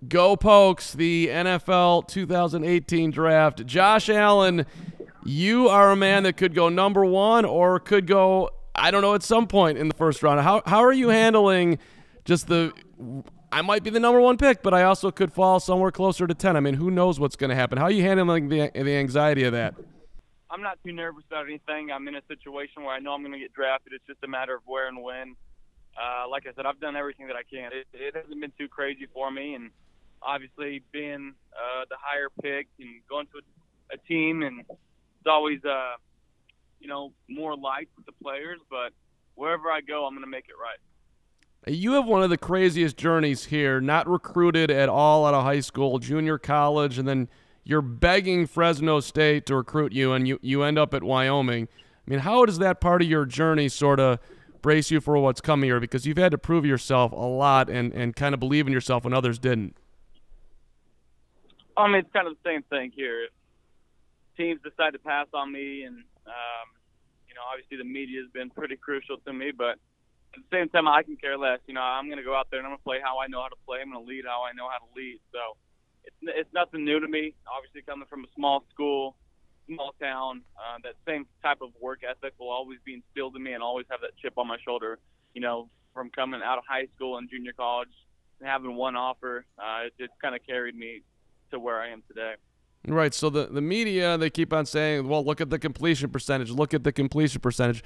Go Pokes, the NFL 2018 draft. Josh Allen, you are a man that could go number one or could go, I don't know, at some point in the first round. How are you handling just I might be the number one pick, but I also could fall somewhere closer to 10. I mean, who knows what's going to happen? How are you handling the anxiety of that? I'm not too nervous about anything. I'm in a situation where I know I'm going to get drafted. It's just a matter of where and when. Like I said, I've done everything that I can. It hasn't been too crazy for me, and obviously being the higher pick and going to a team, and it's always more lights with the players, but wherever I go, I'm going to make it right. You have one of the craziest journeys here, not recruited at all out of high school, junior college, and then you're begging Fresno State to recruit you, and you end up at Wyoming. I mean, how does that part of your journey sort of brace you for what's coming here? Because you've had to prove yourself a lot and kind of believe in yourself when others didn't. I mean, it's kind of the same thing here. If teams decide to pass on me, and obviously the media has been pretty crucial to me, but at the same time, I can care less. I'm going to go out there and I'm going to play how I know how to play. I'm going to lead how I know how to lead. So it's nothing new to me. Obviously, coming from a small school, small town, that same type of work ethic will always be instilled in me, and always have that chip on my shoulder. From coming out of high school and junior college and having one offer, it's kind of carried me to where I am today. Right. So the media, they keep on saying, well, look at the completion percentage. Look at the completion percentage.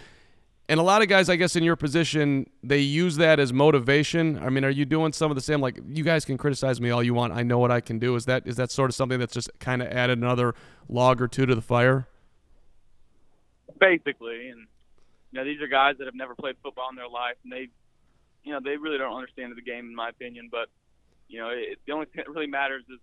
And a lot of guys, I guess, in your position, they use that as motivation. I mean, are you doing some of the same? Like, you guys can criticize me all you want. I know what I can do. Is that sort of something that's just kind of added another log or two to the fire? Basically. And, these are guys that have never played football in their life, and they really don't understand the game, in my opinion. But, the only thing that really matters is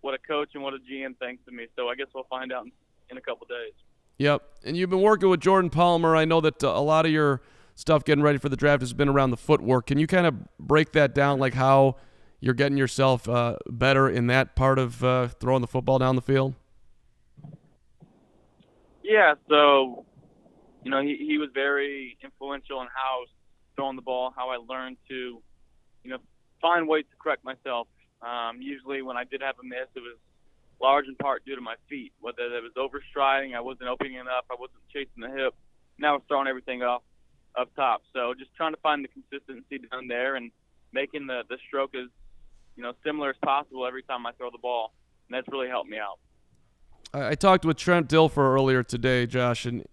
what a coach and what a GM thinks of me. So I guess we'll find out in a couple days. Yep. And you've been working with Jordan Palmer. I know that a lot of your stuff getting ready for the draft has been around the footwork. Can you kind of break that down, like how you're getting yourself better in that part of throwing the football down the field? Yeah, so, he was very influential in how I was throwing the ball, how I learned to, find ways to correct myself. Usually when I did have a miss, it was large in part due to my feet, whether it was overstriding, I wasn't opening it up, I wasn't chasing the hip. Now I was throwing everything up top. So just trying to find the consistency down there and making the stroke as similar as possible every time I throw the ball. And that's really helped me out. I talked with Trent Dilfer earlier today, Josh, and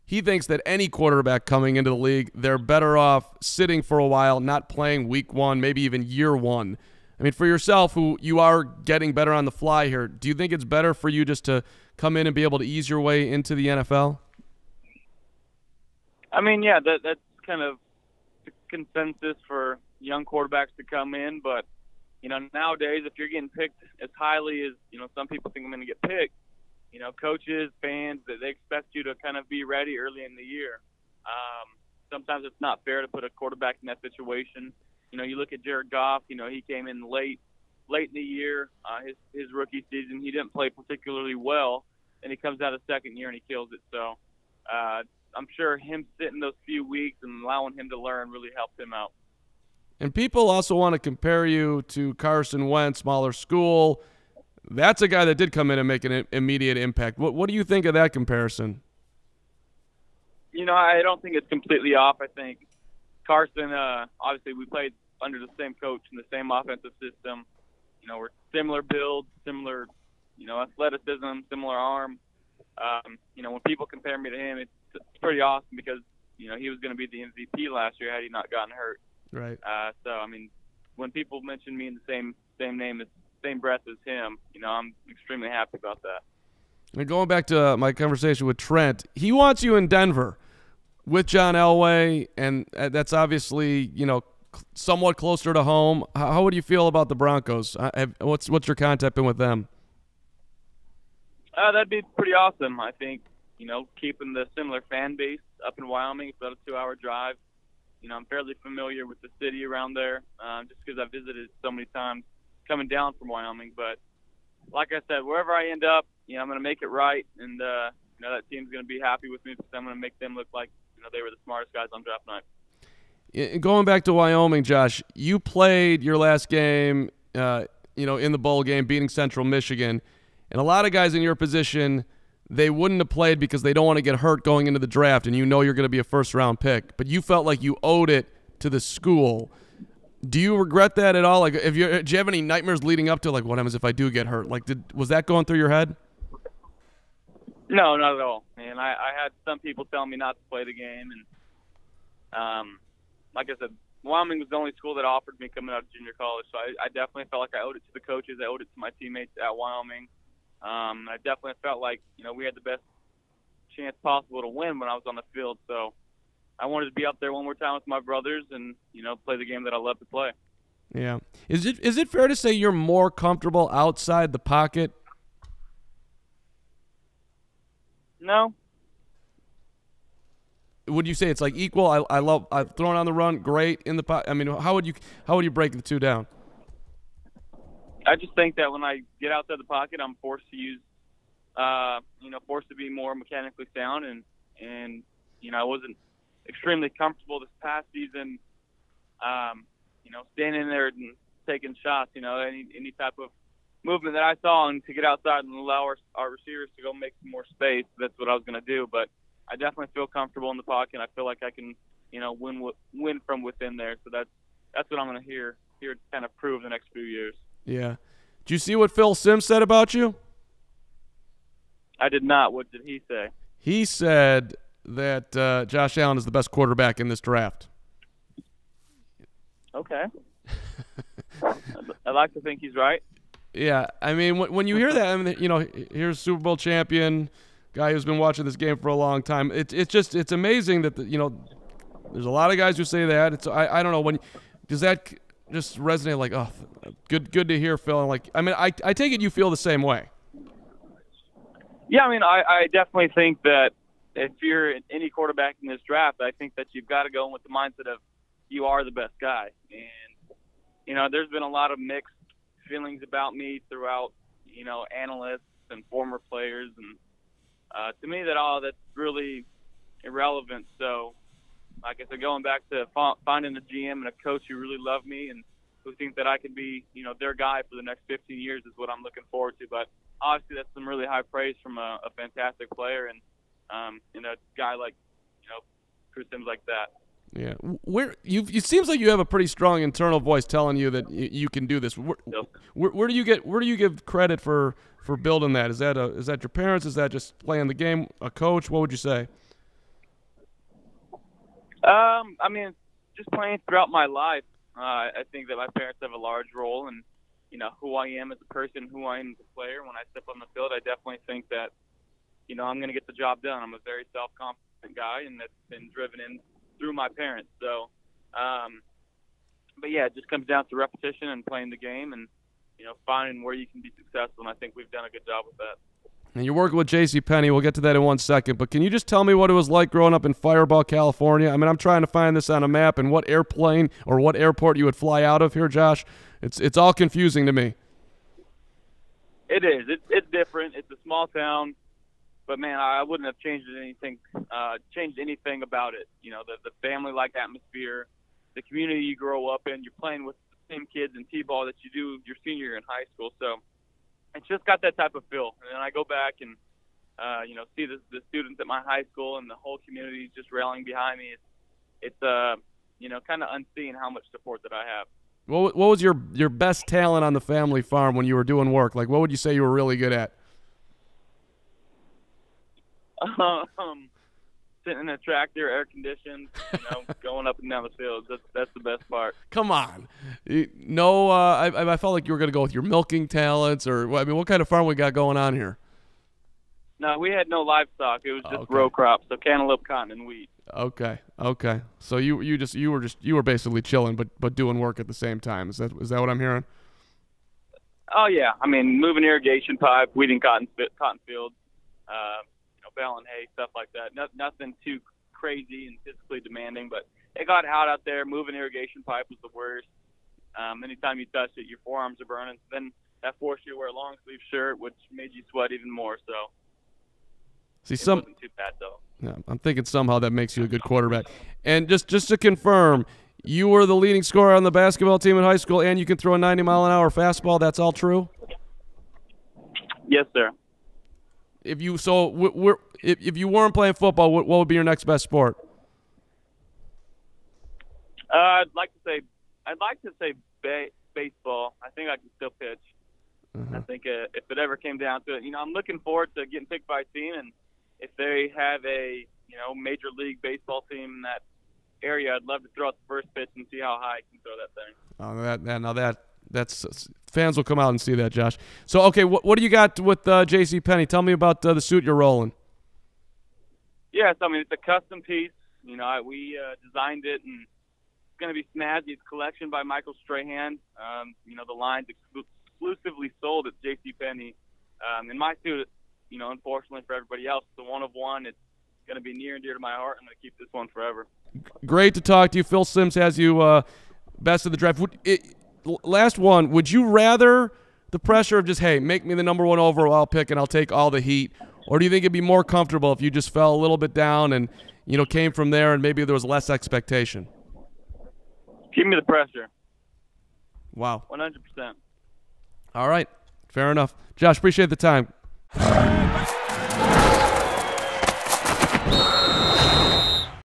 he thinks that any quarterback coming into the league, they're better off sitting for a while, not playing week one, maybe even year one. I mean, for yourself, who you are getting better on the fly here, do you think it's better for you just to come in and be able to ease your way into the NFL? I mean, yeah, that's kind of the consensus for young quarterbacks to come in. But, nowadays, if you're getting picked as highly as, some people think I'm going to get picked, coaches, fans, they expect you to kind of be ready early in the year. Sometimes it's not fair to put a quarterback in that situation. You look at Jared Goff, he came in late in the year, his rookie season. He didn't play particularly well, and he comes out of second year and he kills it. So I'm sure him sitting those few weeks and allowing him to learn really helped him out. And people also want to compare you to Carson Wentz, smaller school. That's a guy that did come in and make an immediate impact. What do you think of that comparison? I don't think it's completely off. I think Carson, obviously we played under the same coach in the same offensive system. We're similar build, similar, athleticism, similar arm. When people compare me to him, it's pretty awesome because, he was going to be the MVP last year had he not gotten hurt. Right. So, I mean, when people mention me in the same name, same breath as him, I'm extremely happy about that. And going back to my conversation with Trent, he wants you in Denver with John Elway, and that's obviously, somewhat closer to home. How would you feel about the Broncos? What's your contact been with them? That'd be pretty awesome. I think, keeping the similar fan base up in Wyoming. It's about a 2-hour drive. I'm fairly familiar with the city around there just because I visited so many times coming down from Wyoming. But like I said, wherever I end up, I'm going to make it right, and that team's going to be happy with me because I'm going to make them look like they were the smartest guys on draft night. Going back to Wyoming, Josh, you played your last game in the bowl game, beating Central Michigan. And a lot of guys in your position, they wouldn't have played because they don't want to get hurt going into the draft, and you're going to be a first-round pick. But you felt like you owed it to the school. Do you regret that at all? Like, do you have any nightmares leading up to, like, what happens if I do get hurt? Like, was that going through your head? No, not at all. And I had some people telling me not to play the game, and like I said, Wyoming was the only school that offered me coming out of junior college, so I definitely felt like I owed it to the coaches. I owed it to my teammates at Wyoming. I definitely felt like, we had the best chance possible to win when I was on the field. So I wanted to be up there one more time with my brothers and, play the game that I love to play. Yeah. Is it fair to say you're more comfortable outside the pocket? No. Would you say it's like equal? I've thrown on the run, great in the pocket. I mean, how would you break the two down? I just think that when I get outside the pocket, I'm forced to use, forced to be more mechanically sound, and I wasn't extremely comfortable this past season, standing there and taking shots, any type of movement that I saw, and to get outside and allow our receivers to go make some more space. That's what I was going to do, but I definitely feel comfortable in the pocket, and I feel like I can, win from within there. So that's what I'm going to here to kind of prove the next few years. Yeah. Did you see what Phil Simms said about you? I did not. What did he say? He said that Josh Allen is the best quarterback in this draft. Okay. I like to think he's right. Yeah. I mean, when you hear that, I mean, here's Super Bowl champion, guy who's been watching this game for a long time. It's amazing that, there's a lot of guys who say that. I don't know, does that just resonate like, oh, good to hear, Phil? And like, I mean, I take it you feel the same way. Yeah, I mean, I definitely think that if you're any quarterback in this draft, I think that you've got to go in with the mindset of you are the best guy. And, there's been a lot of mixed feelings about me throughout, analysts and former players. And to me, that's really irrelevant. So, like I said, going back to finding a GM and a coach who really love me and who think that I could be, their guy for the next 15 years is what I'm looking forward to. But obviously that's some really high praise from a fantastic player and a guy like, Chris Simms like that. Yeah. It seems like you have a pretty strong internal voice telling you that you can do this. Where do you give credit for building that? Is that your parents? Is that just playing the game? A coach? What would you say? I mean, just playing throughout my life, I think that my parents have a large role in, who I am as a person, who I am as a player. When I step on the field, I definitely think that, I'm going to get the job done. I'm a very self-confident guy, and that's been driven in through my parents. So, but yeah, it just comes down to repetition and playing the game and, finding where you can be successful. And I think we've done a good job with that. And you're working with J.C. Penney. We'll get to that in 1 second. But can you just tell me what it was like growing up in Fireball, California? I mean, I'm trying to find this on a map and what airplane or what airport you would fly out of here, Josh. It's all confusing to me. It is. It's different. It's a small town. But, man, I wouldn't have changed anything about it. The family-like atmosphere, the community you grow up in. You're playing with the same kids in T-ball that you do your senior year in high school. So it's just got that type of feel. And then I go back and, see the students at my high school and the whole community just rallying behind me. It's kind of unseen how much support that I have. What was your best talent on the family farm when you were doing work? Like, what would you say you were really good at? Sitting in a tractor, air conditioned, going up and down the field. That's the best part. Come on. No, I felt like you were going to go with your milking talents what kind of farm we got going on here? No, we had no livestock. It was just row crops, so cantaloupe, cotton, and wheat. Okay. So you were basically chilling, but doing work at the same time. Is that what I'm hearing? Oh yeah, I mean moving irrigation pipe, weeding cotton fields, baling hay, stuff like that. Nothing too crazy and physically demanding, but it got hot out there. Moving irrigation pipe was the worst. Anytime you touched it, your forearms are burning. Then that forced you to wear a long sleeve shirt, which made you sweat even more. So. It wasn't too bad, though. Yeah, I'm thinking somehow that makes you a good quarterback. And just to confirm, You were the leading scorer on the basketball team in high school, and you can throw a 90-mile-an-hour fastball. That's all true? Yes, sir. If you if you weren't playing football, what would be your next best sport? I'd like to say baseball. I think I can still pitch. I think if it ever came down to it, I'm looking forward to getting picked by a team, and if they have a major league baseball team in that area, I'd love to throw out the first pitch and see how high I can throw that thing. That's fans will come out and see that, Josh. So okay, what do you got with J.C. Penney? Tell me about the suit you're rolling. Yeah, so it's a custom piece. We designed it, and it's going to be snazzy. It's a collection by Michael Strahan. The line's exclusively sold at J.C. Penney. And my suit, unfortunately for everybody else, it's a one of one. It's going to be near and dear to my heart. I'm going to keep this one forever. Great to talk to you. Phil Sims has you best of the draft. Last one, would you rather the pressure of just, hey, make me the number one overall pick and I'll take all the heat, or do you think it'd be more comfortable if you just fell a little bit down and, came from there and maybe there was less expectation? Give me the pressure. Wow. 100%. All right. Fair enough. Josh, appreciate the time.